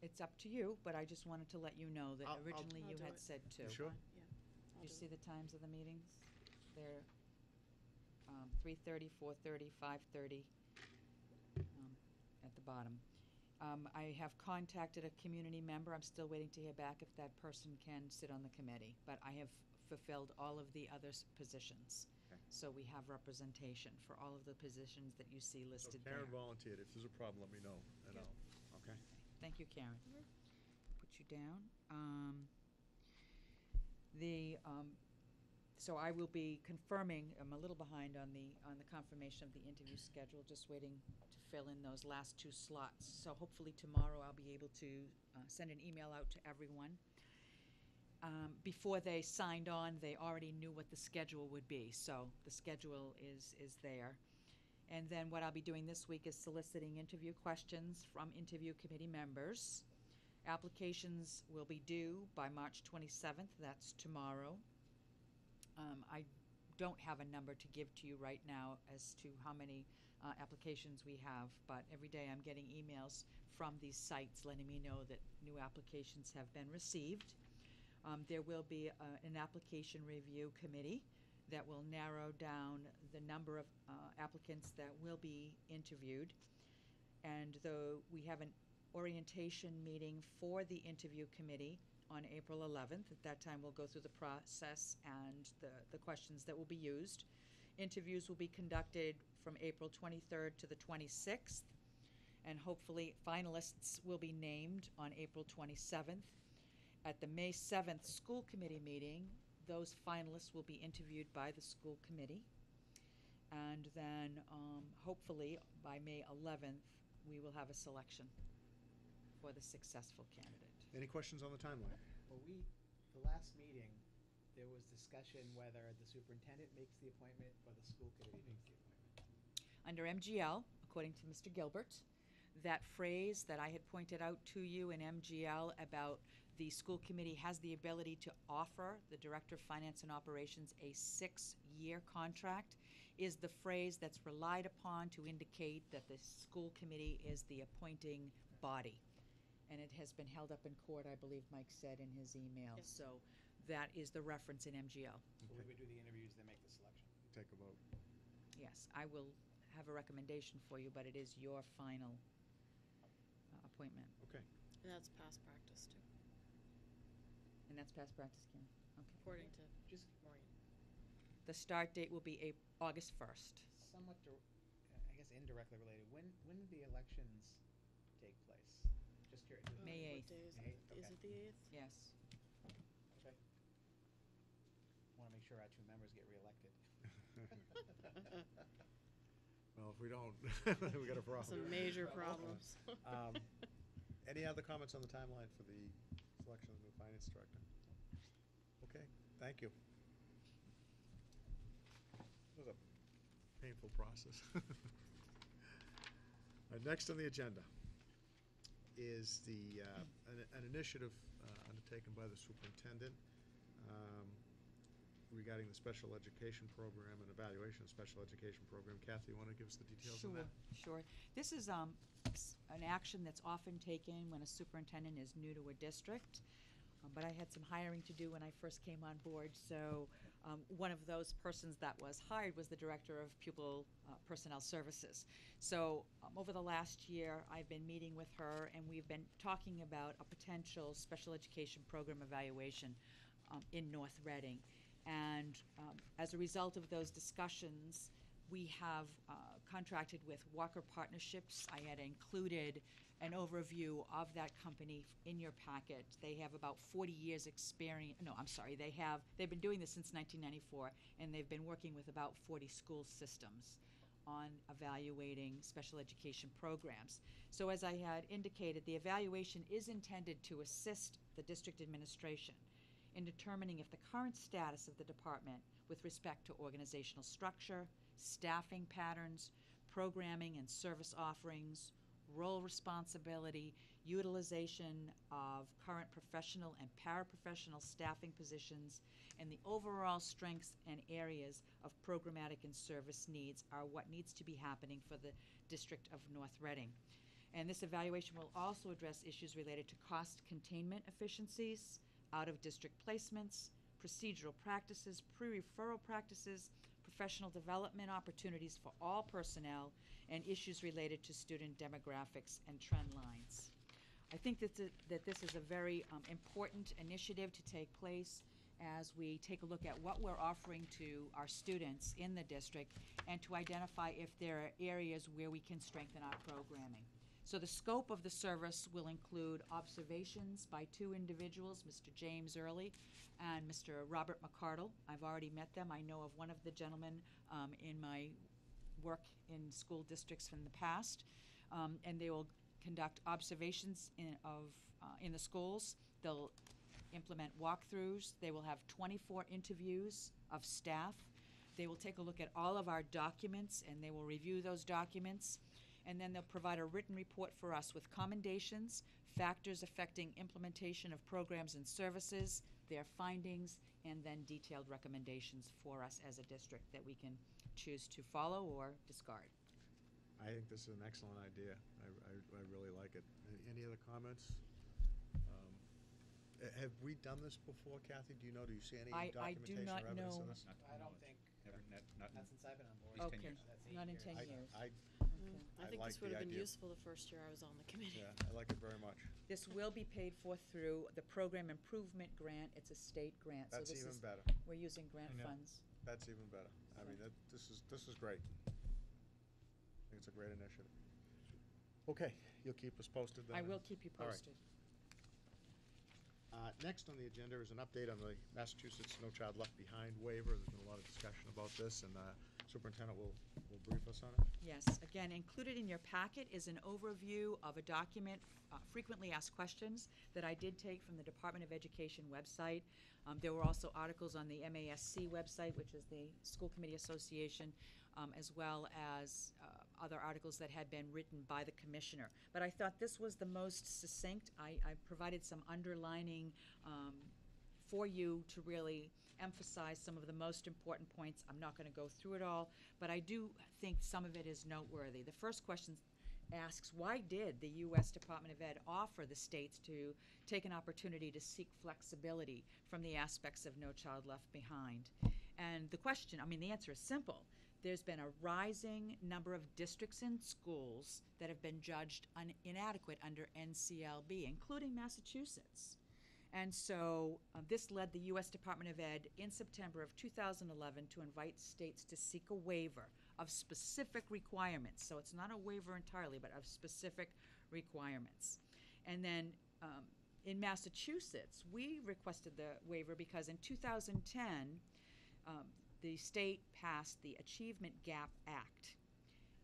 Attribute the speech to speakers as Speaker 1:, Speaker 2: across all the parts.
Speaker 1: It's up to you, but I just wanted to let you know that
Speaker 2: I'll
Speaker 1: originally you
Speaker 3: do
Speaker 1: had
Speaker 3: it.
Speaker 1: said 2.
Speaker 2: You sure?
Speaker 3: Yeah.
Speaker 1: You see the times of the meetings? They're 3:30, 4:30, 5:30 at the bottom. I have contacted a community member. I'm still waiting to hear back if that person can sit on the committee, but I have fulfilled all of the other positions.
Speaker 2: Okay.
Speaker 1: So we have representation for all of the positions that you see
Speaker 2: So
Speaker 1: listed there.
Speaker 2: Karen volunteered. If there's a problem, let me know, and
Speaker 3: Yep.
Speaker 2: okay?
Speaker 1: Thank you, Karen.
Speaker 3: Mhm.
Speaker 1: Put you down. So I will be confirming, I'm a little behind on the confirmation of the interview schedule, just waiting to fill in those last 2 slots. So hopefully tomorrow I'll be able to send an email out to everyone. Before they signed on, they already knew what the schedule would be, so the schedule is there. And then what I'll be doing this week is soliciting interview questions from interview committee members. Applications will be due by March 27th, that's tomorrow. I don't have a number to give to you right now as to how many applications we have, but every day I'm getting emails from these sites letting me know that new applications have been received. There will be an application review committee that will narrow down the number of applicants that will be interviewed. And though we have an orientation meeting for the interview committee on April 11th. At that time, we'll go through the process and the questions that will be used. Interviews will be conducted from April 23rd to the 26th, and hopefully finalists will be named on April 27th. At the May 7th school committee meeting, those finalists will be interviewed by the school committee. And then hopefully by May 11th, we will have a selection for the successful candidate.
Speaker 2: Any questions on the timeline?
Speaker 4: Well, the last meeting, there was discussion whether the superintendent makes the appointment or the school committee makes the appointment.
Speaker 1: Under MGL, according to Mr. Gilbert, that phrase that I had pointed out to you in MGL about the school committee has the ability to offer the Director of Finance and Operations a 6-year contract is the phrase that's relied upon to indicate that the school committee is the appointing body. And it has been held up in court, I believe Mike said in his email.
Speaker 3: Yes.
Speaker 1: So that is the reference in MGL.
Speaker 4: So we would do the interviews, then make the selection.
Speaker 2: Take a vote.
Speaker 1: Yes, I will have a recommendation for you, but it is your final appointment.
Speaker 2: Okay.
Speaker 3: And that's past practice too,
Speaker 1: And that's past practice, Karen. Okay.
Speaker 3: according to
Speaker 4: Just
Speaker 3: Maureen.
Speaker 1: The start date will be August 1st.
Speaker 4: somewhat, I guess indirectly related, when do the elections take place? Just curious.
Speaker 1: May
Speaker 3: What
Speaker 1: 8th.
Speaker 3: day is
Speaker 4: May
Speaker 3: it?
Speaker 4: 8th,
Speaker 3: Is
Speaker 4: okay.
Speaker 3: it the 8th?
Speaker 1: Yes.
Speaker 4: Okay. Want to make sure our 2 members get reelected.
Speaker 2: Well, if we don't, we got a problem.
Speaker 3: Some major problems.
Speaker 2: Any other comments on the timeline for the selection of the new finance director? Okay, thank you. It was a painful process. Next on the agenda is the an initiative undertaken by the superintendent regarding the special education program and evaluation of special education program. Kathy, you want to give us the details on that?
Speaker 1: Sure. This is an action that's often taken when a superintendent is new to a district. But I had some hiring to do when I first came on board, so one of those persons that was hired was the Director of Pupil Personnel Services. So over the last year, I've been meeting with her, and we've been talking about a potential special education program evaluation in North Reading. And as a result of those discussions, we have contracted with Walker Partnerships. I had included an overview of that company in your packet. They have about 40 years experience. No, I'm sorry. They've been doing this since 1994, and they've been working with about 40 school systems on evaluating special education programs. So as I had indicated, the evaluation is intended to assist the district administration in determining if the current status of the department with respect to organizational structure, staffing patterns, programming and service offerings, role responsibility, utilization of current professional and paraprofessional staffing positions, and the overall strengths and areas of programmatic and service needs are what needs to be happening for the District of North Reading. And this evaluation will also address issues related to cost containment efficiencies, out-of-district placements, procedural practices, pre-referral practices, professional development opportunities for all personnel, and issues related to student demographics and trend lines. I think that this is a very important initiative to take place as we take a look at what we're offering to our students in the district and to identify if there are areas where we can strengthen our programming. So the scope of the service will include observations by two individuals, Mr. James Early and Mr. Robert McCardle. I've already met them. I know of one of the gentlemen in my work in school districts from the past, and they will conduct observations in the schools. They'll implement walkthroughs. They will have 24 interviews of staff. They will take a look at all of our documents, and they will review those documents. And then they'll provide a written report for us with commendations, factors affecting implementation of programs and services, their findings, and then detailed recommendations for us as a district that we can choose to follow or discard.
Speaker 2: I think this is an excellent idea. I really like it. Any other comments? Have we done this before, Kathy? Do you know? Do you see any
Speaker 1: I do
Speaker 2: documentation
Speaker 1: not
Speaker 2: or evidence
Speaker 1: know.
Speaker 2: of this?
Speaker 4: I don't think, not since I've been on board.
Speaker 1: Okay,
Speaker 5: 10 years.
Speaker 4: That's 8
Speaker 1: not in
Speaker 4: years.
Speaker 1: 10
Speaker 2: I-
Speaker 1: years.
Speaker 2: I
Speaker 3: I think
Speaker 2: like
Speaker 3: this would
Speaker 2: the
Speaker 3: have been
Speaker 2: idea.
Speaker 3: useful the first year I was on the committee.
Speaker 2: Yeah, I like it very much.
Speaker 1: This will be paid for through the Program Improvement Grant. It's a state grant, so
Speaker 2: That's
Speaker 1: this
Speaker 2: even
Speaker 1: is,
Speaker 2: better.
Speaker 1: we're using grant
Speaker 5: Yeah.
Speaker 1: funds.
Speaker 2: That's even better. I mean, this is great. I think it's a great initiative. Okay, you'll keep us posted then?
Speaker 1: I will keep you
Speaker 2: All right.
Speaker 1: posted.
Speaker 2: Next on the agenda is an update on the Massachusetts No Child Left Behind waiver. There's been a lot of discussion about this, and Superintendent will brief us on it.
Speaker 1: Yes, again, included in your packet is an overview of a document, frequently asked questions, that I did take from the Department of Education website. There were also articles on the MASC website, which is the School Committee Association, as well as other articles that had been written by the commissioner. But I thought this was the most succinct. I provided some underlining for you to really emphasize some of the most important points. I'm not going to go through it all, but I do think some of it is noteworthy. The first question asks, why did the U.S. Department of Ed offer the states to take an opportunity to seek flexibility from the aspects of No Child Left Behind? And the answer is simple. There's been a rising number of districts and schools that have been judged inadequate under NCLB, including Massachusetts. And so this led the U.S. Department of Ed in September of 2011 to invite states to seek a waiver of specific requirements. So it's not a waiver entirely, but of specific requirements. And then in Massachusetts, we requested the waiver because in 2010, the state passed the Achievement Gap Act.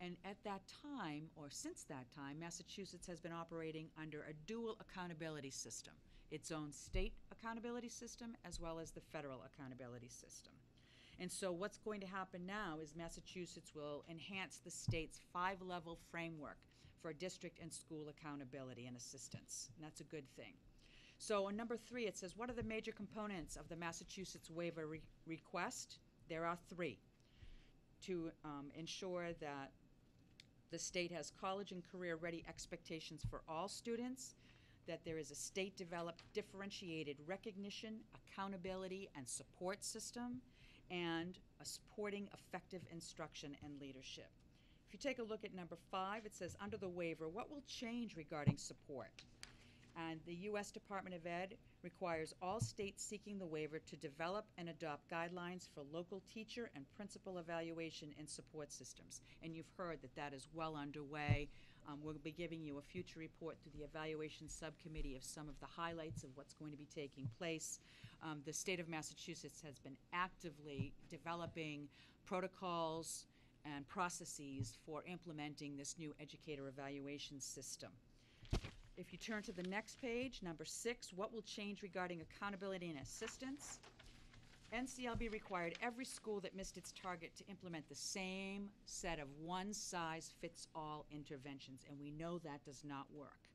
Speaker 1: And at that time, or since that time, Massachusetts has been operating under a dual accountability system, its own state accountability system as well as the federal accountability system. And so what's going to happen now is Massachusetts will enhance the state's 5-level framework for district and school accountability and assistance, and that's a good thing. So on number 3, it says, what are the major components of the Massachusetts waiver request? There are 3. To ensure that the state has college and career-ready expectations for all students, that there is a state-developed differentiated recognition, accountability, and support system, and a supporting effective instruction and leadership. If you take a look at number 5, it says, under the waiver, what will change regarding support? And the U.S. Department of Ed requires all states seeking the waiver to develop and adopt guidelines for local teacher and principal evaluation and support systems. And you've heard that that is well underway. We'll be giving you a future report through the evaluation subcommittee of some of the highlights of what's going to be taking place. The state of Massachusetts has been actively developing protocols and processes for implementing this new educator evaluation system. If you turn to the next page, number 6, what will change regarding accountability and assistance? NCLB required every school that missed its target to implement the same set of one-size-fits-all interventions, and we know that does not work.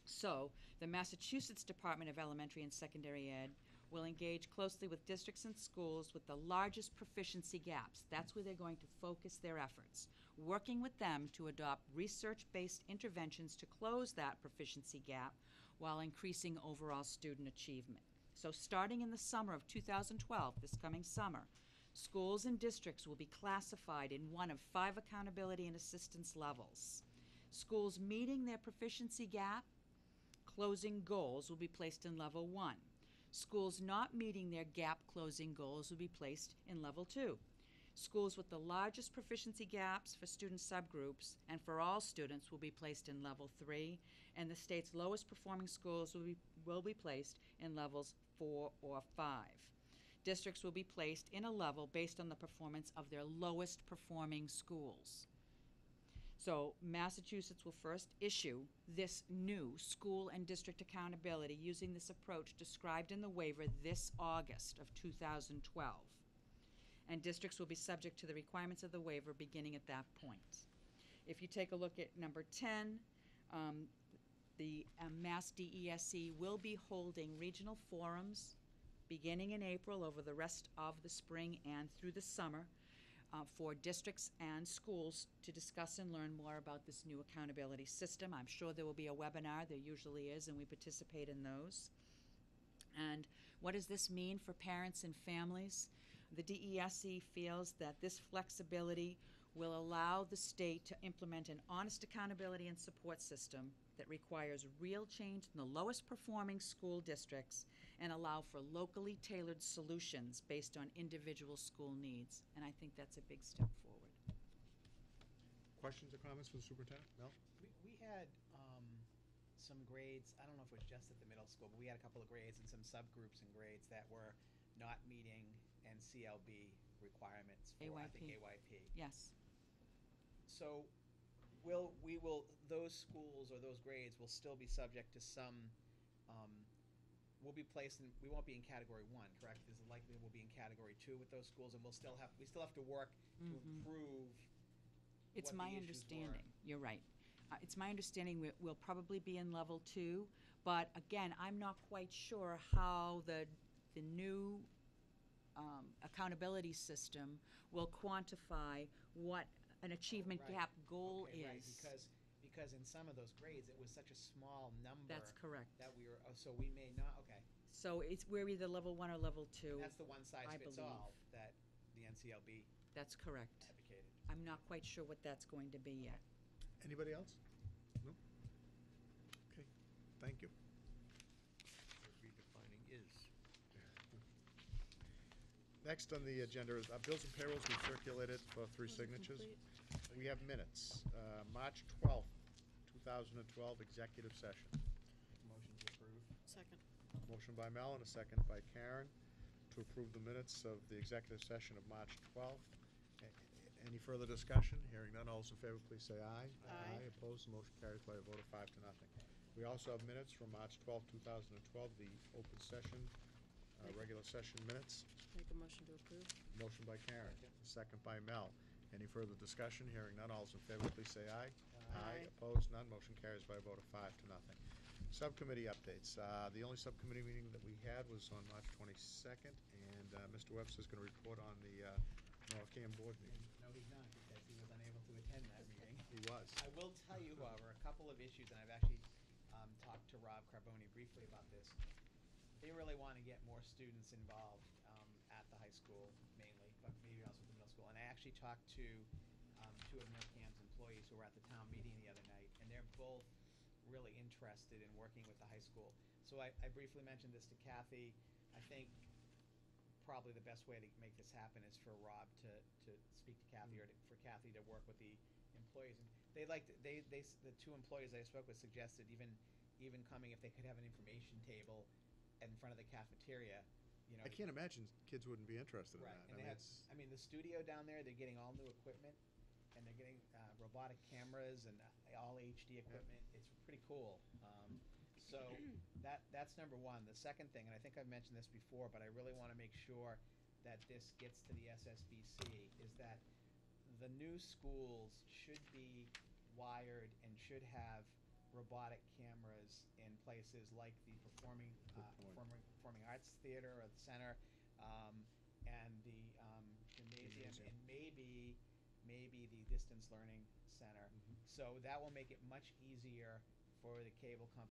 Speaker 1: So the Massachusetts Department of Elementary and Secondary Ed will engage closely with districts and schools with the largest proficiency gaps. That's where they're going to focus their efforts, working with them to adopt research-based interventions to close that proficiency gap while increasing overall student achievement. So starting in the summer of 2012, this coming summer, schools and districts will be classified in one of 5 accountability and assistance levels. Schools meeting their proficiency gap closing goals will be placed in level 1. Schools not meeting their gap closing goals will be placed in level 2. Schools with the largest proficiency gaps for student subgroups and for all students will be placed in level 3, and the state's lowest performing schools will be placed in levels 4 or 5. Districts will be placed in a level based on the performance of their lowest performing schools. So Massachusetts will first issue this new school and district accountability using this approach described in the waiver this August of 2012. And districts will be subject to the requirements of the waiver beginning at that point. If you take a look at number 10, the Mass DESE will be holding regional forums beginning in April over the rest of the spring and through the summer for districts and schools to discuss and learn more about this new accountability system. I'm sure there will be a webinar, there usually is, and we participate in those. And what does this mean for parents and families? The DESE feels that this flexibility will allow the state to implement an honest accountability and support system that requires real change in the lowest performing school districts and allow for locally tailored solutions based on individual school needs. And I think that's a big step forward.
Speaker 2: Questions or comments for the superintendent? Mel?
Speaker 4: We had some grades, I don't know if it was just at the middle school, but we had a couple of grades and some subgroups and grades that were not meeting NCLB requirements for, I think, AYP.
Speaker 1: Yes.
Speaker 4: So those schools or those grades will still be subject to some, will be placed in, we won't be in category 1, correct? There's a likelihood we'll be in category 2 with those schools, and we still have to work to improve.
Speaker 1: It's
Speaker 4: what
Speaker 1: my
Speaker 4: the issues
Speaker 1: understanding,
Speaker 4: were.
Speaker 1: you're right. It's my understanding we'll probably be in level 2, but again, I'm not quite sure how the new accountability system will quantify what an achievement
Speaker 4: Right.
Speaker 1: gap goal
Speaker 4: Okay, right,
Speaker 1: is.
Speaker 4: because in some of those grades, it was such a small number.
Speaker 1: That's correct.
Speaker 4: That we were, so we may not, okay.
Speaker 1: So we're either level 1 or level 2.
Speaker 4: And that's the one size
Speaker 1: I
Speaker 4: fits
Speaker 1: believe.
Speaker 4: all that the NCLB
Speaker 1: That's correct.
Speaker 4: advocated.
Speaker 1: I'm not quite sure what that's going to be yet.
Speaker 2: Anybody else? No? Okay, thank you.
Speaker 5: Redefining is.
Speaker 2: Next on the agenda is bills and payrolls. We've circulated for 3 signatures. We have minutes. March 12th, 2012, executive session.
Speaker 4: Motion to approve.
Speaker 3: Second.
Speaker 2: Motion by Mel and a second by Karen to approve the minutes of the executive session of March 12th. Any further discussion? Hearing none, all those in favor, please say aye.
Speaker 3: Aye.
Speaker 2: Opposed, the motion carries by a vote of 5 to nothing. We also have minutes from March 12th, 2012, the open session, regular session minutes.
Speaker 3: Make a motion to approve.
Speaker 2: Motion by Karen, second by Mel. Any further discussion? Hearing none, all those in favor, please say aye.
Speaker 3: Aye.
Speaker 2: Opposed, none, motion carries by a vote of 5 to nothing. Subcommittee updates. The only subcommittee meeting that we had was on March 22nd, and Mr. Webster's going to report on the Northam board meeting.
Speaker 4: No, he's not, because he was unable to attend that meeting.
Speaker 2: He was.
Speaker 4: I will tell you, however, a couple of issues, and I've actually talked to Rob Carboni briefly about this. They really want to get more students involved at the high school mainly, but maybe also the middle school. And I actually talked to 2 of Northam's employees who were at the town meeting the other night, and they're both really interested in working with the high school. So I briefly mentioned this to Kathy. I think probably the best way to make this happen is for Rob to speak to Kathy, or for Kathy to work with the employees. And the 2 employees I spoke with suggested even coming, if they could have an information table in front of the cafeteria, you know.
Speaker 2: I can't imagine kids wouldn't be interested in
Speaker 4: Right,
Speaker 2: that.
Speaker 4: and they have, the studio down there, they're getting all new equipment, and they're getting robotic cameras and all HD equipment. It's pretty cool. So that's number one. The second thing, and I think I've mentioned this before, but I really want to make sure that this gets to the SSBC, is that the new schools should be wired and should have robotic cameras in places like the Performing Arts Theater or the Center, and the gymnasium, and maybe maybe the distance learning center.
Speaker 2: Mhm.
Speaker 4: So that will make it much easier for the cable company